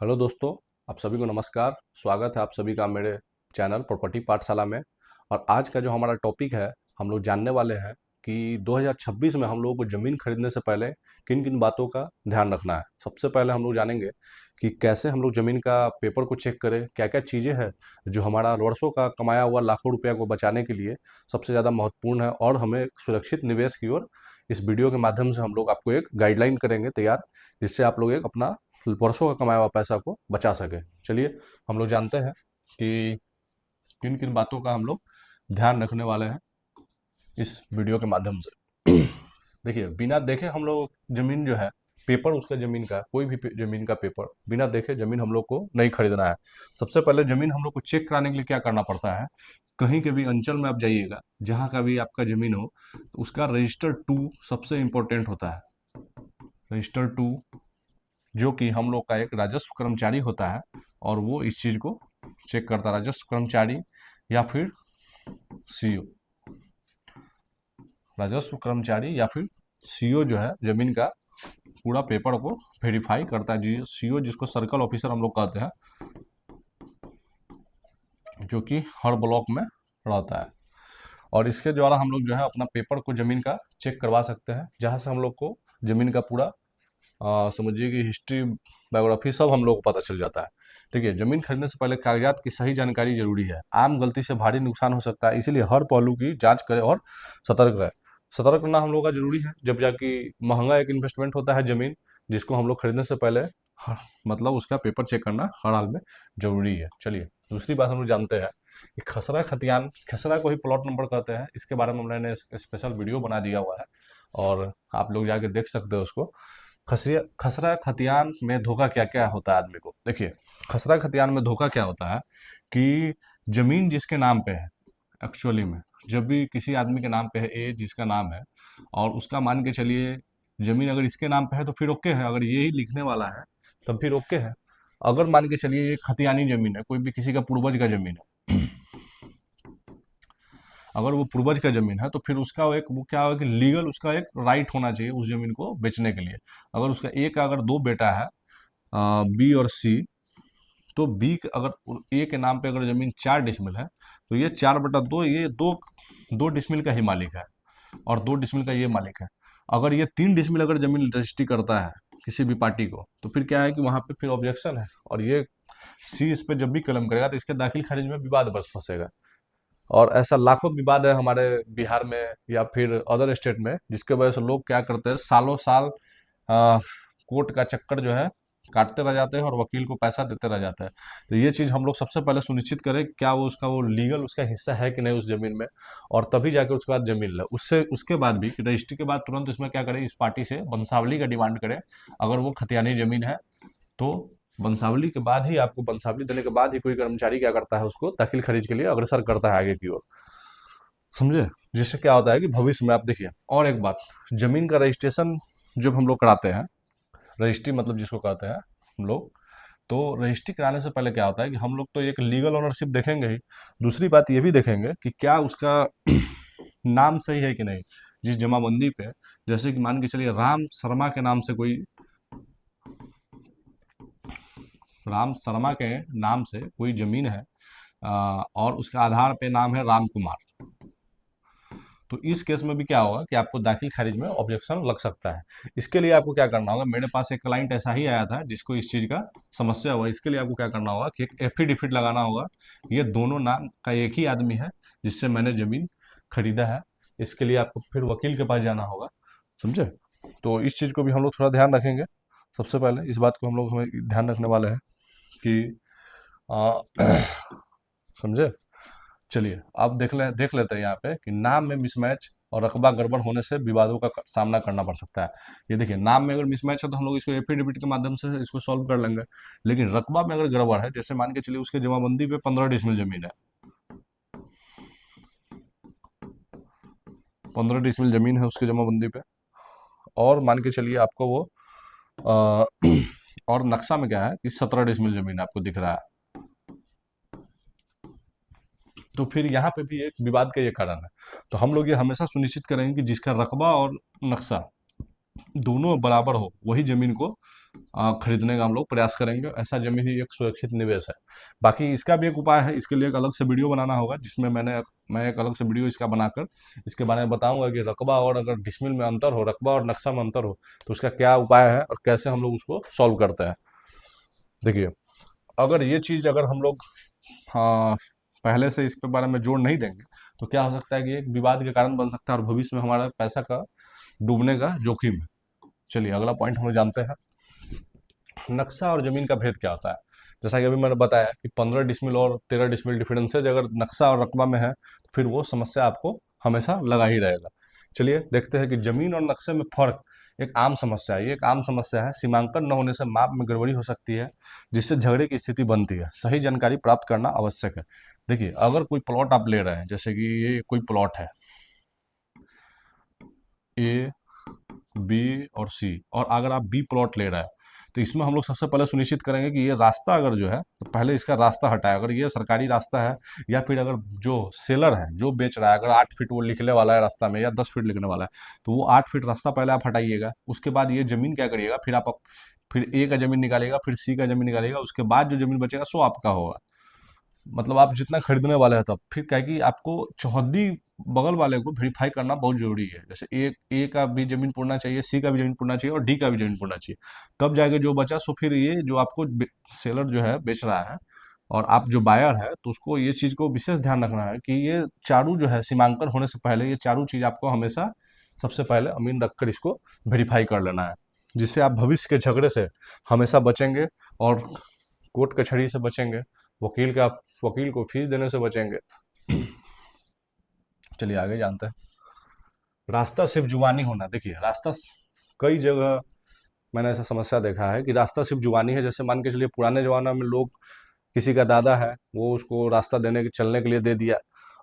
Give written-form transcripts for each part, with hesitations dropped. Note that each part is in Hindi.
हेलो दोस्तों, आप सभी को नमस्कार। स्वागत है आप सभी का मेरे चैनल प्रॉपर्टी पाठशाला में। और आज का जो हमारा टॉपिक है, हम लोग जानने वाले हैं कि 2026 में हम लोगों को ज़मीन खरीदने से पहले किन किन बातों का ध्यान रखना है। सबसे पहले हम लोग जानेंगे कि कैसे हम लोग ज़मीन का पेपर को चेक करें, क्या क्या चीज़ें हैं जो हमारा वर्षों का कमाया हुआ लाखों रुपया को बचाने के लिए सबसे ज़्यादा महत्वपूर्ण है, और हमें एक सुरक्षित निवेश की ओर इस वीडियो के माध्यम से हम लोग आपको एक गाइडलाइन करेंगे तैयार, जिससे आप लोग एक अपना वर्षों का कमाया हुआ पैसा को बचा सके। चलिए हम लोग जानते हैं कि किन किन बातों का हम लोग ध्यान रखने वाले हैं इस वीडियो के माध्यम से। देखिए, बिना देखे हम लोग जमीन जो है, पेपर उसका जमीन का, कोई भी जमीन का पेपर बिना देखे जमीन हम लोग को नहीं खरीदना है। सबसे पहले जमीन हम लोग को चेक कराने के लिए क्या करना पड़ता है, कहीं के भी अंचल में आप जाइएगा, जहाँ का भी आपका जमीन हो, तो उसका रजिस्टर टू सबसे इम्पोर्टेंट होता है। रजिस्टर टू, जो कि हम लोग का एक राजस्व कर्मचारी होता है, और वो इस चीज़ को चेक करता है। राजस्व कर्मचारी या फिर सीओ, राजस्व कर्मचारी या फिर सीओ जो है जमीन का पूरा पेपर को वेरीफाई करता है। जी, सीओ जिसको सर्कल ऑफिसर हम लोग कहते हैं, जो कि हर ब्लॉक में रहता है। और इसके द्वारा हम लोग जो है अपना पेपर को जमीन का चेक करवा सकते हैं, जहाँ से हम लोग को जमीन का पूरा समझिए कि हिस्ट्री, बायोग्राफी सब हम लोग को पता चल जाता है। ठीक है, जमीन खरीदने से पहले कागजात की सही जानकारी जरूरी है। आम गलती से भारी नुकसान हो सकता है, इसीलिए हर पहलू की जांच करें और सतर्क रहे। सतर्क रहना हम लोग का जरूरी है, जब जाके महंगा एक इन्वेस्टमेंट होता है जमीन, जिसको हम लोग खरीदने से पहले मतलब उसका पेपर चेक करना हर हाल में जरूरी है। चलिए, दूसरी बात हम लोग जानते हैं कि खसरा खतियान, खसरा को ही प्लॉट नंबर कहते हैं। इसके बारे में मैंने स्पेशल वीडियो बना दिया हुआ है, और आप लोग जाके देख सकते हो उसको। खसरिया खसरा खतियान में धोखा क्या क्या होता है आदमी को। देखिए, खसरा खतियान में धोखा क्या होता है कि जमीन जिसके नाम पे है, एक्चुअली में जब भी किसी आदमी के नाम पे है, ए जिसका नाम है, और उसका मान के चलिए जमीन अगर इसके नाम पे है तो फिर ओके है, अगर यही लिखने वाला है तब फिर ओके है। अगर मान के चलिए ये खतियानी जमीन है, कोई भी किसी का पूर्वज का जमीन है, अगर वो पूर्वज का जमीन है तो फिर उसका एक वो क्या है कि लीगल उसका एक राइट होना चाहिए उस जमीन को बेचने के लिए। अगर उसका एक अगर दो बेटा है, बी और सी, तो बी अगर ए के नाम पे अगर जमीन 4 डिसमिल है, तो ये 4/2, ये दो 2 डिसमिल का ही मालिक है, और 2 डिसमिल का ये मालिक है। अगर ये 3 डिसमिल अगर जमीन रजिस्ट्री करता है किसी भी पार्टी को, तो फिर क्या है कि वहां पे फिर ऑब्जेक्शन है, और ये सी इस पे जब भी कलम करेगा तो इसके दाखिल खारिज में विवाद बस फंसेगा। और ऐसा लाखों विवाद है हमारे बिहार में या फिर अदर स्टेट में, जिसके वजह से लोग क्या करते हैं, सालों साल कोर्ट का चक्कर जो है काटते रह जाते हैं, और वकील को पैसा देते रह जाते हैं। तो ये चीज़ हम लोग सबसे पहले सुनिश्चित करें कि क्या वो उसका वो लीगल उसका हिस्सा है कि नहीं उस जमीन में, और तभी जाकर उसके बाद जमीन ले। उससे उसके बाद भी रजिस्ट्री के बाद तुरंत इसमें क्या करें, इस पार्टी से वंशावली का डिमांड करें। अगर वो खतियानी जमीन है तो वंशावली के बाद ही, आपको वंशावली देने के बाद ही कोई कर्मचारी क्या करता है, उसको दाखिल खारिज के लिए अग्रसर करता है आगे की ओर। समझे? जिससे क्या होता है कि भविष्य में आप देखिए। और एक बात, जमीन का रजिस्ट्रेशन जब हम लोग कराते हैं, रजिस्ट्री मतलब जिसको कहते हैं हम लोग, तो रजिस्ट्री कराने से पहले क्या होता है कि हम लोग तो एक लीगल ओनरशिप देखेंगे ही, दूसरी बात ये भी देखेंगे कि क्या उसका नाम सही है कि नहीं जिस जमाबंदी पे। जैसे कि मान के चलिए राम शर्मा के नाम से कोई, राम शर्मा के नाम से कोई जमीन है, और उसका आधार पे नाम है राम कुमार, तो इस केस में भी क्या होगा कि आपको दाखिल खारिज में ऑब्जेक्शन लग सकता है। इसके लिए आपको क्या करना होगा, मेरे पास एक क्लाइंट ऐसा ही आया था जिसको इस चीज़ का समस्या हुआ। इसके लिए आपको क्या करना होगा कि एक एफिडेविट लगाना होगा, ये दोनों नाम का एक ही आदमी है जिससे मैंने ज़मीन खरीदा है। इसके लिए आपको फिर वकील के पास जाना होगा। समझे? तो इस चीज़ को भी हम लोग थोड़ा ध्यान रखेंगे। सबसे पहले इस बात को हम लोग हमें ध्यान रखने वाले हैं कि समझे? चलिए, अब देख लेते हैं यहाँ पे कि नाम में मिसमैच और रकबा गड़बड़ होने से विवादों का सामना करना पड़ सकता है। ये देखिए, नाम में अगर मिसमैच है तो हम लोग इसको एफिडेविट के माध्यम से इसको सॉल्व कर लेंगे। लेकिन रकबा में अगर गड़बड़ है, जैसे मान के चलिए उसके जमाबंदी पे 15 डिसमिल जमीन है, 15 डिसमिल जमीन है उसके जमाबंदी पे, और मान के चलिए आपको वो आ, और नक्शा में क्या है कि 17 डिसमिल जमीन आपको दिख रहा है, तो फिर यहाँ पे भी एक विवाद का ये कारण है। तो हम लोग ये हमेशा सुनिश्चित करेंगे कि जिसका रकबा और नक्शा दोनों बराबर हो, वही जमीन को खरीदने का हम लोग प्रयास करेंगे। ऐसा जमीन ही एक सुरक्षित निवेश है। बाकी इसका भी एक उपाय है, इसके लिए एक अलग से वीडियो बनाना होगा, जिसमें मैं एक अलग से वीडियो इसका बनाकर इसके बारे में बताऊंगा कि रकबा और अगर डिसमिल में अंतर हो, रकबा और नक्शा में अंतर हो, तो उसका क्या उपाय है और कैसे हम लोग उसको सॉल्व करते हैं। देखिए, अगर ये चीज़ अगर हम लोग हाँ पहले से इस पे बारे में जोड़ नहीं देंगे, तो क्या हो सकता है कि एक विवाद के कारण बन सकता है और भविष्य में हमारा पैसा का डूबने का जोखिम है। चलिए अगला पॉइंट हम लोग जानते हैं, नक्शा और जमीन का भेद क्या होता है। जैसा कि अभी मैंने बताया कि 15 डिसमिल और 13 डिसमिल डिफरेंसेज अगर नक्शा और रकबा में है, तो फिर वो समस्या आपको हमेशा लगा ही रहेगा। चलिए देखते हैं कि जमीन और नक्शे में फर्क एक आम समस्या है। ये एक आम समस्या है, सीमांकन न होने से माप में गड़बड़ी हो सकती है, जिससे झगड़े की स्थिति बनती है। सही जानकारी प्राप्त करना आवश्यक है। देखिए, अगर कोई प्लॉट आप ले रहे हैं, जैसे कि ये कोई प्लॉट है ए, बी और सी, और अगर आप बी प्लॉट ले रहे हैं, तो इसमें हम लोग सबसे पहले सुनिश्चित करेंगे कि ये रास्ता अगर जो है, तो पहले इसका रास्ता हटाए। अगर ये सरकारी रास्ता है, या फिर अगर जो सेलर है जो बेच रहा है, अगर 8 फीट वो लिखने वाला है रास्ता में या 10 फीट लिखने वाला है, तो वो 8 फीट रास्ता पहले आप हटाइएगा। उसके बाद ये जमीन क्या करिएगा, फिर ए का जमीन निकालिएगा, फिर सी का जमीन निकालिएगा, उसके बाद जो जमीन बचेगा सो आपका होगा। मतलब आप जितना खरीदने वाले हैं, तब फिर क्या है कि आपको चौहद्दी बगल वाले को वेरीफाई करना बहुत जरूरी है। जैसे ए का भी जमीन पुड़ना चाहिए, सी का भी जमीन पुड़ना चाहिए और डी का भी जमीन पुड़ना चाहिए। तब जाके जो बचा सो फिर ये जो आपको सेलर जो है बेच रहा है, और आप जो बायर है, तो उसको ये चीज को विशेष ध्यान रखना है कि ये चारों जो है सीमांकन होने से पहले ये चारों चीज आपको हमेशा सबसे पहले अमीन रखकर इसको वेरीफाई कर लेना है, जिससे आप भविष्य के झगड़े से हमेशा बचेंगे और कोर्ट कचहरी से बचेंगे, वकील को फीस देने से बचेंगे। चलिए आगे जानते हैं, रास्ता सिर्फ जुबानी होना। देखिए, कई जगह मैंने ऐसा समस्या देखा है कि रास्ता सिर्फ जुबानी है। जैसे मान के चलिए, पुराने जमाना में लोग, किसी का दादा है, वो उसको रास्ता देने के चलने के लिए दे दिया।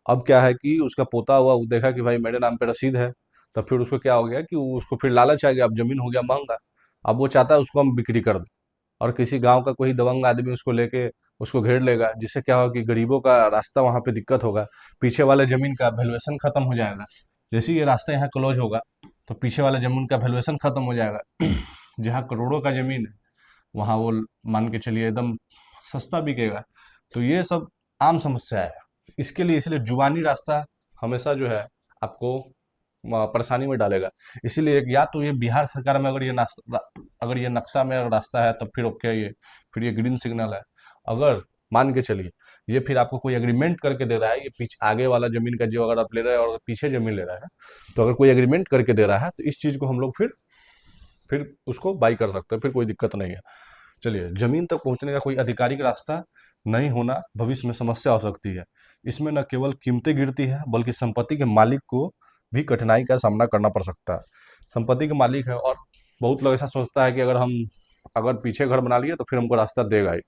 अब क्या है कि उसका पोता हुआ, वो देखा कि भाई मेरे नाम पे रसीद है, तब फिर उसको क्या हो गया कि उसको फिर लालच आ गया, अब जमीन हो गया महंगा, अब वो चाहता है उसको हम बिक्री कर दें, और किसी गांव का कोई दबंग आदमी उसको लेके उसको घेर लेगा, जिससे क्या होगा कि गरीबों का रास्ता वहां पे दिक्कत होगा, पीछे वाले जमीन का वैल्यूएशन खत्म हो जाएगा। जैसे ही ये रास्ता यहाँ क्लोज होगा, तो पीछे वाले जमीन का वैल्यूएशन खत्म हो जाएगा। जहाँ करोड़ों का जमीन है, वहाँ वो मान के चलिए एकदम सस्ता बिकेगा। तो ये सब आम समस्या है। इसके लिए इसलिए जुबानी रास्ता हमेशा जो है आपको परेशानी में डालेगा। इसीलिए या तो ये बिहार सरकार में अगर ये नक्शा में अगर रास्ता है, तब फिर ओके, ये फिर ये ग्रीन सिग्नल है। अगर मान के चलिए ये फिर आपको कोई एग्रीमेंट करके दे रहा है, ये पीछे आगे वाला जमीन का जो अगर आप ले रहे हैं और पीछे जमीन ले रहा है, तो अगर कोई एग्रीमेंट करके दे रहा है, तो इस चीज को हम लोग फिर उसको बाई कर सकते हैं, फिर कोई दिक्कत नहीं है। चलिए, जमीन तक पहुंचने का कोई आधिकारिक रास्ता नहीं होना भविष्य में समस्या हो सकती है। इसमें न केवल कीमतें गिरती है, बल्कि संपत्ति के मालिक को भी कठिनाई का सामना करना पड़ सकता है। संपत्ति के मालिक है, और बहुत लोग ऐसा सोचता है कि अगर पीछे घर बना लिए तो फिर हमको रास्ता देगा ही।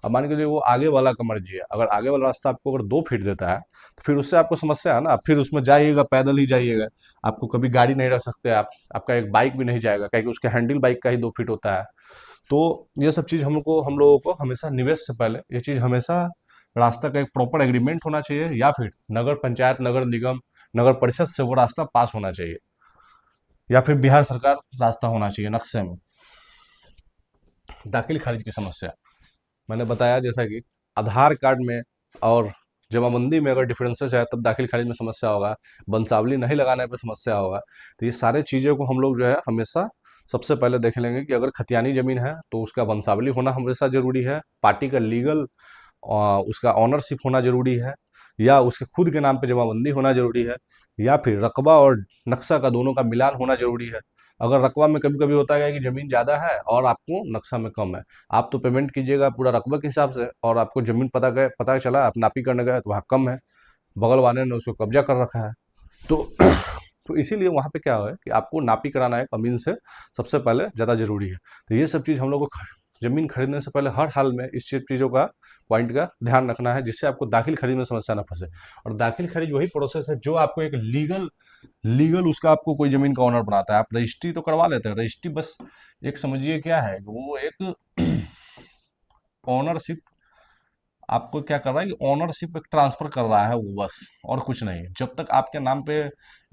अब मान के चलिए वो आगे वाला का मर्जी है, अगर आगे वाला रास्ता आपको अगर 2 फीट देता है, तो फिर उससे आपको समस्या है ना, आप फिर उसमें जाइएगा, पैदल ही जाइएगा। आपको कभी गाड़ी नहीं रख सकते आप, आपका एक बाइक भी नहीं जाएगा, क्योंकि उसके हैंडल बाइक का ही 2 फीट होता है। तो ये सब चीज़ हम लोगों को हमेशा निवेश से पहले ये चीज़ हमेशा रास्ता का एक प्रॉपर एग्रीमेंट होना चाहिए, या फिर नगर पंचायत, नगर निगम, नगर परिषद से वो रास्ता पास होना चाहिए, या फिर बिहार सरकार रास्ता होना चाहिए नक्शे में। दाखिल खारिज की समस्या मैंने बताया, जैसा कि आधार कार्ड में और जमाबंदी में अगर डिफरेंसेस है, तब दाखिल खारिज में समस्या होगा। वंशावली नहीं लगाने पर समस्या होगा। तो ये सारे चीज़ों को हम लोग जो है हमेशा सबसे पहले देख लेंगे कि अगर खतियानी जमीन है, तो उसका वंशावली होना हमेशा जरूरी है, पार्टी का लीगल उसका ऑनरशिप होना जरूरी है, या उसके खुद के नाम पे जमाबंदी होना जरूरी है, या फिर रकबा और नक्शा का दोनों का मिलान होना जरूरी है। अगर रकबा में कभी कभी होता है कि जमीन ज़्यादा है और आपको नक्शा में कम है, आप तो पेमेंट कीजिएगा पूरा रकबे के हिसाब से, और आपको जमीन पता चला आप नापी करने गए तो वहाँ कम है, बगल वाले ने उसको कब्जा कर रखा है। तो तो इसीलिए वहाँ पे क्या है कि आपको नापी कराना है अमीन से सबसे पहले ज़्यादा जरूरी है। तो ये सब चीज़ हम लोग को जमीन खरीदने से पहले हर हाल में इस चीज़ों का पॉइंट का ध्यान रखना है, जिससे आपको दाखिल खरीद में समस्या ना फंसे। और दाखिल खरीद वही प्रोसेस है जो आपको एक लीगल उसका आपको कोई जमीन का ऑनर बनाता है। आप रजिस्ट्री तो करवा लेते हैं, रजिस्ट्री बस एक समझिए क्या है, वो एक ऑनरशिप आपको क्या कर रहा है कि ऑनरशिप एक ट्रांसफर कर रहा है वो, बस और कुछ नहीं। जब तक आपके नाम पे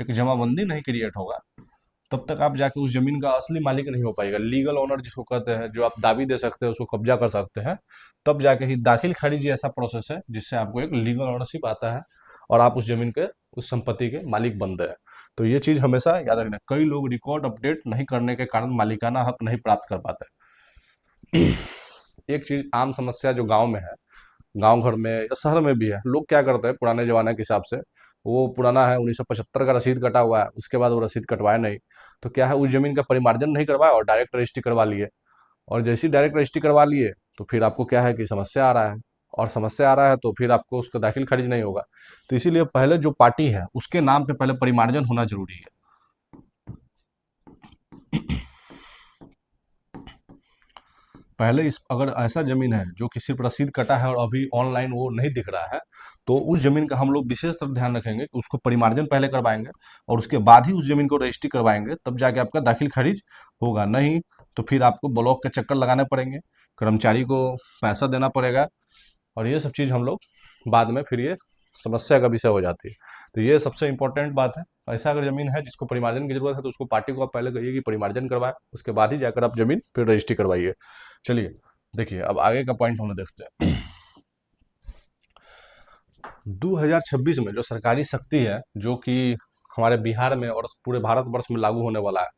एक जमाबंदी नहीं क्रिएट होगा, तब तक आप जाके उस जमीन का असली मालिक नहीं हो पाएगा। लीगल ओनर जिसको कहते हैं, जो आप दावी दे सकते हैं, उसको कब्जा कर सकते हैं, तब जाके ही दाखिल खारिज ऐसा प्रोसेस है जिससे आपको एक लीगल ओनरशिप आता है और आप उस जमीन के, उस संपत्ति के मालिक बनते हैं। तो ये चीज हमेशा याद रखना। कई लोग रिकॉर्ड अपडेट नहीं करने के कारण मालिकाना हक नहीं प्राप्त कर पाते। एक चीज आम समस्या जो गांव में है, गांव घर में या शहर में भी है, लोग क्या करते हैं पुराने जमाने के हिसाब से, वो पुराना है 1975 का रसीद कटा हुआ है, उसके बाद वो रसीद कटवाया नहीं, तो क्या है उस जमीन का परिमार्जन नहीं करवाया और डायरेक्ट रजिस्ट्री करवा लिए। और जैसे ही डायरेक्ट रजिस्ट्री करवा लिए तो फिर आपको क्या है कि समस्या आ रहा है, और समस्या आ रहा है तो फिर आपको उसका दाखिल खारिज नहीं होगा। तो इसीलिए पहले जो पार्टी है उसके नाम पे पहले परिमार्जन होना जरूरी है। पहले इस, अगर ऐसा जमीन है जो किसी पर रसीद कटा है और अभी ऑनलाइन वो नहीं दिख रहा है, तो उस जमीन का हम लोग विशेष तरह ध्यान रखेंगे कि उसको परिमार्जन पहले करवाएंगे और उसके बाद ही उस जमीन को रजिस्ट्री करवाएंगे, तब जाके आपका दाखिल खारिज होगा। नहीं तो फिर आपको ब्लॉक के चक्कर लगाने पड़ेंगे, कर्मचारी को पैसा देना पड़ेगा, और ये सब चीज़ हम लोग बाद में फिर ये समस्या का विषय हो जाती है। तो ये सबसे इम्पोर्टेंट बात है। ऐसा अगर जमीन है जिसको परिमार्जन की जरूरत है तो उसको पार्टी को आप पहले कहिए कि परिमार्जन करवाए, उसके बाद ही जाकर आप जमीन फिर रजिस्ट्री करवाइए। चलिए देखिए, अब आगे का पॉइंट हम लोग देखते हैं। 2026 में जो सरकारी शक्ति है, जो कि हमारे बिहार में और पूरे भारतवर्ष में लागू होने वाला है,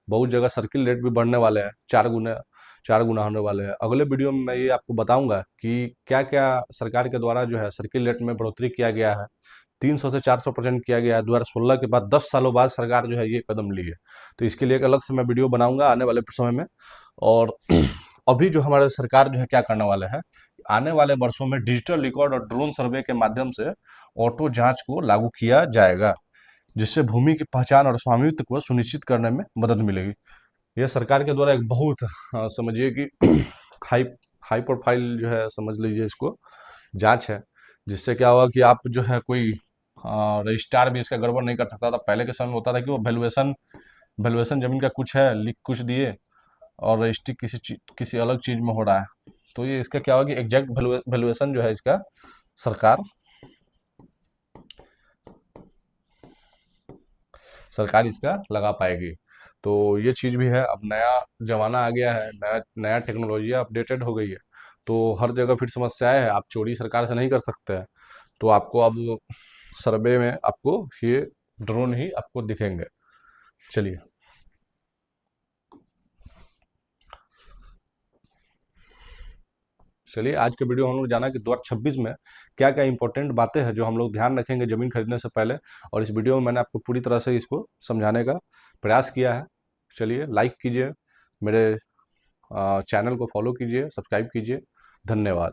बहुत जगह सर्किल रेट भी बढ़ने वाले हैं, 4 गुना होने वाले हैं। अगले वीडियो में मैं ये आपको बताऊंगा कि क्या क्या सरकार के द्वारा जो है सर्किल रेट में बढ़ोतरी किया गया है। 300 से 400% किया गया है 2016 के बाद। 10 सालों बाद सरकार जो है ये कदम ली है। तो इसके लिए एक अलग से मैं वीडियो बनाऊंगा आने वाले समय में। और अभी जो हमारे सरकार जो है क्या करने वाले हैं, आने वाले वर्षों में डिजिटल रिकॉर्ड और ड्रोन सर्वे के माध्यम से ऑटो जांच को लागू किया जाएगा, जिससे भूमि की पहचान और स्वामित्व को सुनिश्चित करने में मदद मिलेगी। यह सरकार के द्वारा एक बहुत समझिए कि हाई हाई प्रोफाइल जो है, समझ लीजिए इसको, जांच है, जिससे क्या हुआ कि आप जो है कोई रजिस्ट्रार भी इसका गड़बड़ नहीं कर सकता था। पहले के समय में होता था कि वो वैल्यूएशन वैल्यूएशन जमीन का कुछ है, लिख कुछ दिए, और रजिस्ट्री किसी अलग चीज में हो रहा है। तो ये इसका क्या होगा कि एग्जैक्ट वैल्यूएशन जो है इसका सरकार सरकार इसका लगा पाएगी। तो ये चीज भी है। अब नया जमाना आ गया है, नया नया टेक्नोलॉजी अपडेटेड हो गई है, तो हर जगह फिर समस्याएं है। आप चोरी सरकार से नहीं कर सकते हैं, तो आपको अब सर्वे में आपको ये ड्रोन ही आपको दिखेंगे। चलिए, आज के वीडियो हम लोग जाना कि 2026 में क्या क्या इंपॉर्टेंट बातें हैं जो हम लोग ध्यान रखेंगे जमीन खरीदने से पहले। और इस वीडियो में मैंने आपको पूरी तरह से इसको समझाने का प्रयास किया है। चलिए, लाइक कीजिए, मेरे चैनल को फॉलो कीजिए, सब्सक्राइब कीजिए। धन्यवाद।